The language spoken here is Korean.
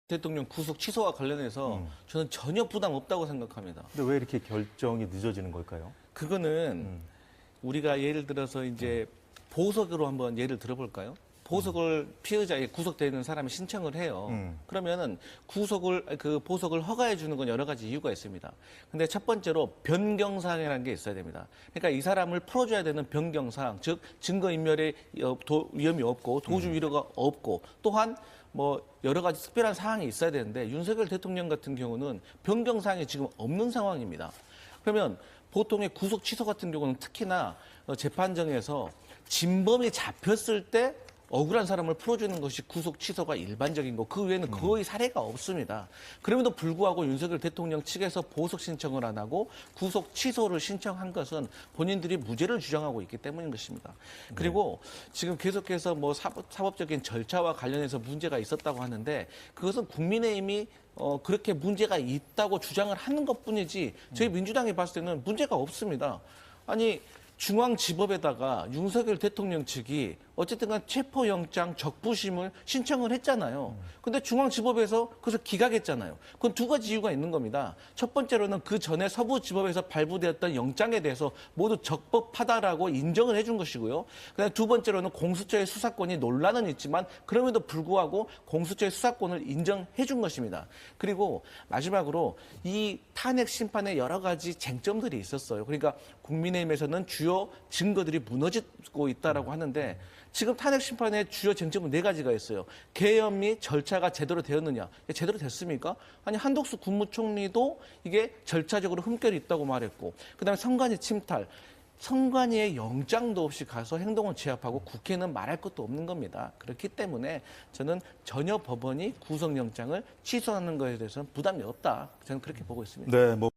대통령 구속 취소와 관련해서 저는 전혀 부담 없다고 생각합니다. 근데 왜 이렇게 결정이 늦어지는 걸까요? 그거는 우리가 예를 들어서 이제 보석으로 한번 예를 들어볼까요? 보석을 피해자에 구속되어 있는 사람이 신청을 해요. 그러면은 그 보석을 허가해 주는 건 여러 가지 이유가 있습니다. 근데 첫 번째로 변경사항이라는 게 있어야 됩니다. 그러니까 이 사람을 풀어줘야 되는 변경사항, 즉 증거인멸의 위험이 없고 도주 위로가 없고 또한 뭐 여러 가지 특별한 사항이 있어야 되는데 윤석열 대통령 같은 경우는 변경 사항이 지금 없는 상황입니다. 그러면 보통의 구속 취소 같은 경우는 특히나 재판정에서 진범이 잡혔을 때 억울한 사람을 풀어주는 것이 구속 취소가 일반적인 거, 그 외에는 거의 사례가 없습니다. 그럼에도 불구하고 윤석열 대통령 측에서 보석 신청을 안 하고 구속 취소를 신청한 것은 본인들이 무죄를 주장하고 있기 때문인 것입니다. 그리고 지금 계속해서 뭐 사법적인 절차와 관련해서 문제가 있었다고 하는데 그것은 국민의힘이 그렇게 문제가 있다고 주장을 하는 것뿐이지 저희 민주당이 봤을 때는 문제가 없습니다. 아니 중앙지법에다가 윤석열 대통령 측이 어쨌든 간 체포영장 적부심을 신청을 했잖아요. 근데 중앙지법에서 그것을 기각했잖아요. 그건 두 가지 이유가 있는 겁니다. 첫 번째로는 그 전에 서부지법에서 발부되었던 영장에 대해서 모두 적법하다라고 인정을 해준 것이고요. 그다음에 두 번째로는 공수처의 수사권이 논란은 있지만 그럼에도 불구하고 공수처의 수사권을 인정해 준 것입니다. 그리고 마지막으로 이 탄핵 심판에 여러 가지 쟁점들이 있었어요. 그러니까 국민의힘에서는 주요 증거들이 무너지고 있다라고 하는데 지금 탄핵 심판의 주요 쟁점은 네 가지가 있어요. 개헌 및 절차가 제대로 되었느냐? 제대로 됐습니까? 아니 한덕수 국무총리도 이게 절차적으로 흠결이 있다고 말했고, 그다음에 선관위 침탈. 선관위의 영장도 없이 가서 행동을 제압하고 국회는 말할 것도 없는 겁니다. 그렇기 때문에 저는 전혀 법원이 구속영장을 취소하는 것에 대해서는 부담이 없다. 저는 그렇게 보고 있습니다. 네,